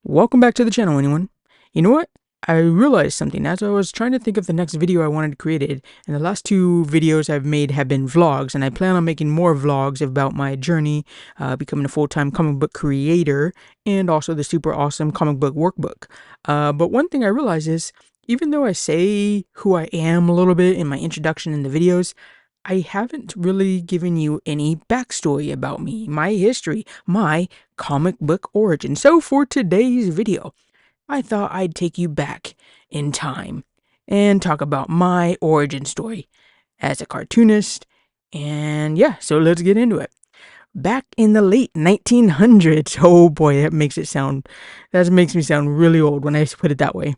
Welcome back to the channel, anyone. You know what? I realized something as I was trying to think of the next video I wanted to create it, and the last two videos I've made have been vlogs, and I plan on making more vlogs about my journey becoming a full-time comic book creator, and also the super awesome comic book workbook. But one thing I realized is, even though I say who I am a little bit in my introduction in the videos, I haven't really given you any backstory about me, my history, my comic book origin. So for today's video, I thought I'd take you back in time and talk about my origin story as a cartoonist. And yeah, so let's get into it. Back in the late 1900s, oh boy, that makes me sound really old when I put it that way.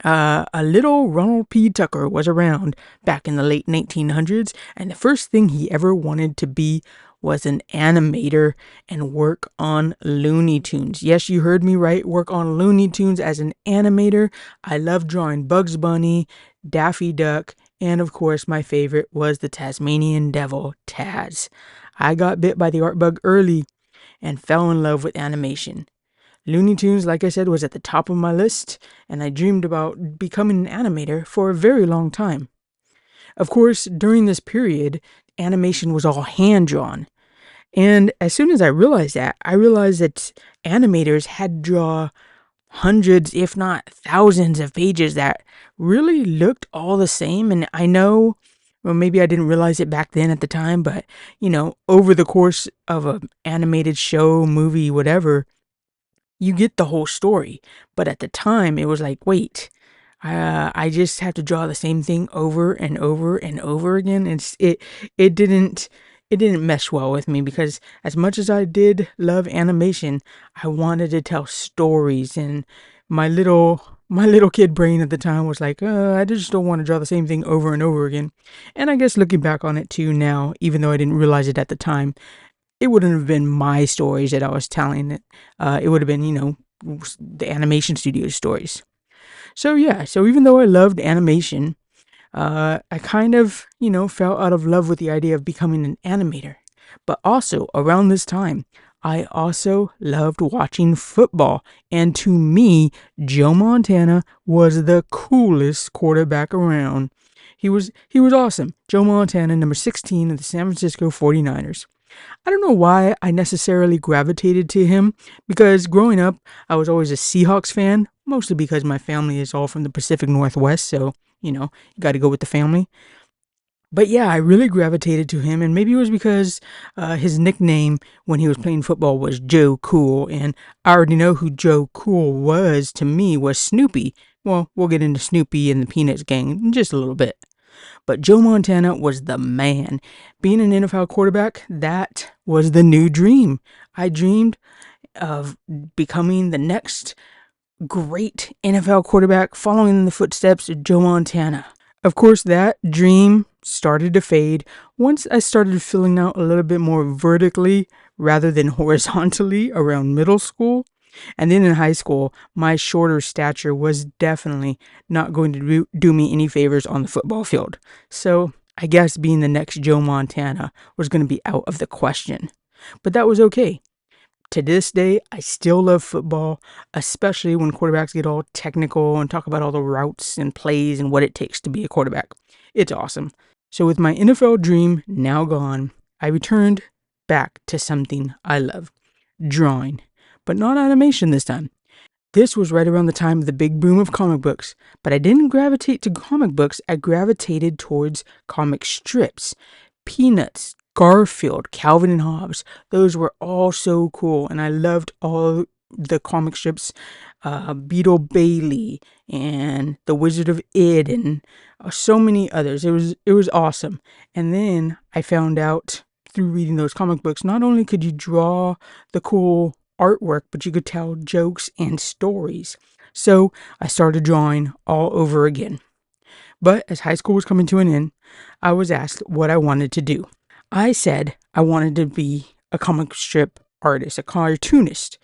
A little Ronald P. Tucker was around back in the late 1900s, and the first thing he ever wanted to be was an animator and work on Looney Tunes. Yes, you heard me right, work on Looney Tunes as an animator. I love drawing Bugs Bunny, Daffy Duck, and of course my favorite was the Tasmanian Devil, Taz. I got bit by the art bug early and fell in love with animation. Looney Tunes, like I said, was at the top of my list, and I dreamed about becoming an animator for a very long time. Of course, during this period, animation was all hand-drawn. And as soon as I realized that animators had to draw hundreds, if not thousands of pages that really looked all the same. And I know, well, maybe I didn't realize it back then at the time, but, over the course of an animated show, movie, whatever, you get the whole story. But at the time, it was like, wait, I just have to draw the same thing over and over and over again. It didn't mesh well with me, because as much as I did love animation, I wanted to tell stories, and my little kid brain at the time was like, I just don't want to draw the same thing over and over again. And I guess looking back on it too now, even though I didn't realize it at the time, it wouldn't have been my stories that I was telling. It would have been, the animation studio's stories. So yeah, so even though I loved animation, I kind of, fell out of love with the idea of becoming an animator. But also, around this time, I also loved watching football. And to me, Joe Montana was the coolest quarterback around. He was awesome. Joe Montana, number 16 of the San Francisco 49ers. I don't know why I necessarily gravitated to him, because growing up, I was always a Seahawks fan, mostly because my family is all from the Pacific Northwest, so, you got to go with the family. But yeah, I really gravitated to him, and maybe it was because his nickname when he was playing football was Joe Cool, and I already know who Joe Cool was to me was Snoopy. Well, we'll get into Snoopy and the Peanuts gang in just a little bit. But Joe Montana was the man. Being an NFL quarterback, that was the new dream. I dreamed of becoming the next great NFL quarterback, following in the footsteps of Joe Montana. Of course, that dream started to fade once I started filling out a little bit more vertically rather than horizontally around middle school. And then in high school, my shorter stature was definitely not going to do me any favors on the football field. So I guess being the next Joe Montana was going to be out of the question. But that was okay. To this day, I still love football, especially when quarterbacks get all technical and talk about all the routes and plays and what it takes to be a quarterback. It's awesome. So with my NFL dream now gone, I returned back to something I love: drawing. But not animation this time. This was right around the time of the big boom of comic books, but I didn't gravitate to comic books, I gravitated towards comic strips. Peanuts, Garfield, Calvin and Hobbes, those were all so cool, and I loved all the comic strips, Beetle Bailey, and The Wizard of Id, and so many others. It was awesome. And then I found out through reading those comic books, not only could you draw the cool artwork, but you could tell jokes and stories. So I started drawing all over again. But as high school was coming to an end, I was asked what I wanted to do. I said I wanted to be a comic strip artist, a cartoonist.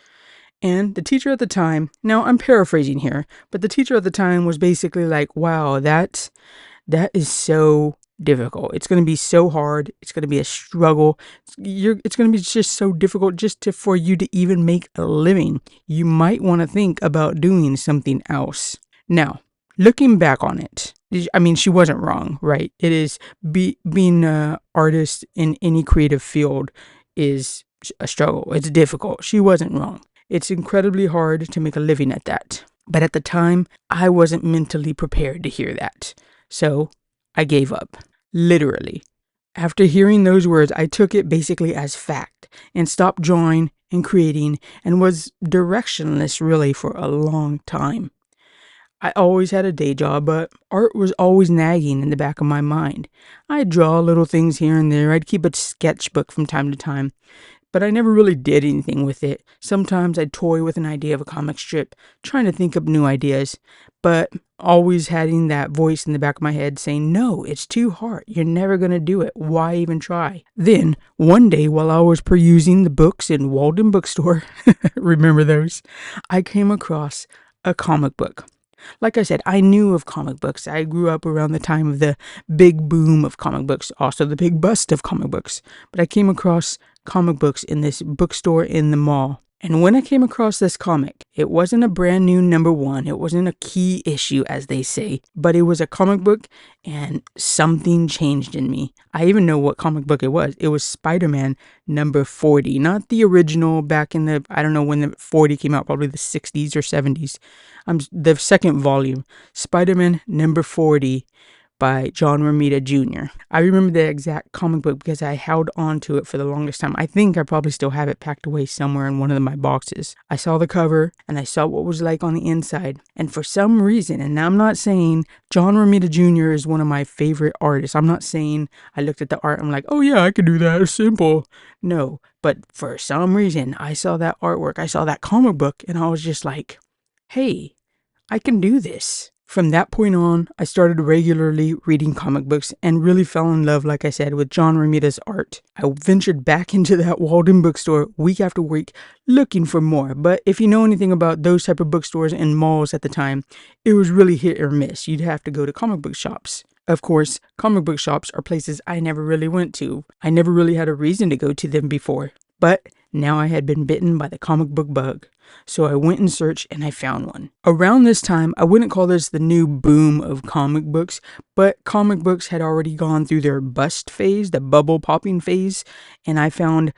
And the teacher at the time, now I'm paraphrasing here, but the teacher at the time was basically like, wow, that is so difficult. It's going to be so hard. It's going to be a struggle. It's going to be just so difficult for you to even make a living. You might want to think about doing something else. Now, looking back on it, I mean, she wasn't wrong, right? It is being an artist in any creative field is a struggle. It's difficult. She wasn't wrong. It's incredibly hard to make a living at that. But at the time, I wasn't mentally prepared to hear that. So I gave up. Literally. After hearing those words, I took it basically as fact and stopped drawing and creating and was directionless really for a long time. I always had a day job, but art was always nagging in the back of my mind. I'd draw little things here and there. I'd keep a sketchbook from time to time, but I never really did anything with it. Sometimes I'd toy with an idea of a comic strip, trying to think up new ideas, but always having that voice in the back of my head saying, no, it's too hard. You're never going to do it. Why even try? Then, one day while I was perusing the books in Walden Bookstore, remember those? I came across a comic book. Like I said, I knew of comic books. I grew up around the time of the big boom of comic books, also the big bust of comic books. But I came across comic books in this bookstore in the mall. And when I came across this comic, it wasn't a brand new #1. It wasn't a key issue, as they say, but it was a comic book and something changed in me. I even know what comic book it was. It was Spider-Man #40, not the original back in the, I don't know when the 40 came out, probably the 60s or 70s. The second volume, Spider-Man #40 by John Romita Jr. I remember the exact comic book because I held on to it for the longest time. I think I probably still have it packed away somewhere in one of my boxes. I saw the cover and I saw what it was like on the inside. And for some reason, and I'm not saying John Romita Jr. is one of my favorite artists. I'm not saying I looked at the art and I'm like, oh yeah, I could do that. It's simple. No, but for some reason, I saw that artwork. I saw that comic book and I was just like, hey, I can do this. From that point on, I started regularly reading comic books and really fell in love, like I said, with John Romita's art. I ventured back into that Walden bookstore week after week looking for more. But if you know anything about those type of bookstores and malls at the time, it was really hit or miss. You'd have to go to comic book shops. Of course, comic book shops are places I never really went to. I never really had a reason to go to them before. But now I had been bitten by the comic book bug. So I went and searched and I found one. Around this time, I wouldn't call this the new boom of comic books, but comic books had already gone through their bust phase, the bubble popping phase, and I found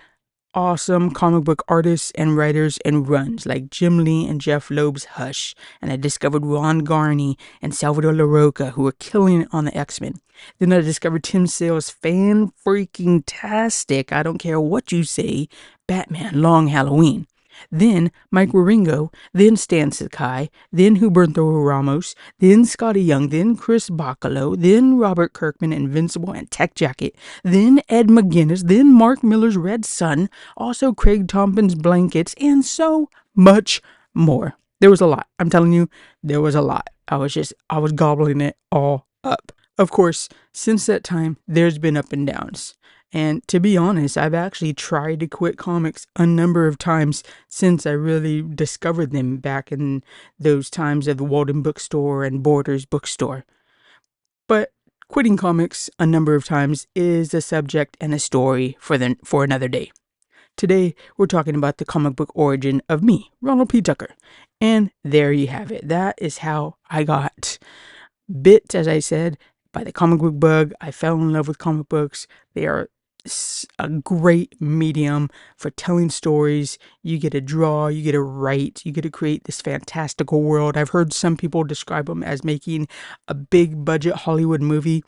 awesome comic book artists and writers and runs like Jim Lee and Jeff Loeb's Hush, and I discovered Ron Garney and Salvador LaRocca, who were killing it on the X-Men. Then I discovered Tim Sale's fan-freaking-tastic, I don't care what you say, Batman Long Halloween. Then Mike Wieringo, then Stan Sakai, then Humberto Ramos, then Scotty Young, then Chris Bacalo, then Robert Kirkman, Invincible and Tech Jacket, then Ed McGuinness, then Mark Miller's Red Sun, also Craig Tompkins' Blankets, and so much more. There was a lot. I'm telling you, there was a lot. I was gobbling it all up. Of course, since that time, there's been up and downs. And to be honest, I've actually tried to quit comics a number of times since I really discovered them back in those times of the Walden Bookstore and Borders Bookstore. But quitting comics a number of times is a subject and a story for another day. Today, we're talking about the comic book origin of me, Ronald P. Tucker. And there you have it. That is how I got bit, as I said, by the comic book bug. I fell in love with comic books. They are a great medium for telling stories. You get to draw, you get to write, you get to create this fantastical world. I've heard some people describe them as making a big budget Hollywood movie,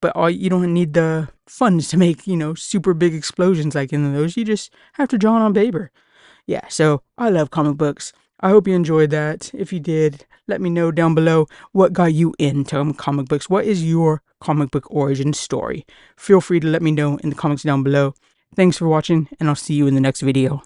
but you don't need the funds to make, super big explosions like in those. You just have to draw it on paper. Yeah, so I love comic books. I hope you enjoyed that. If you did, let me know down below what got you into comic books. What is your comic book origin story? Feel free to let me know in the comments down below. Thanks for watching, and I'll see you in the next video.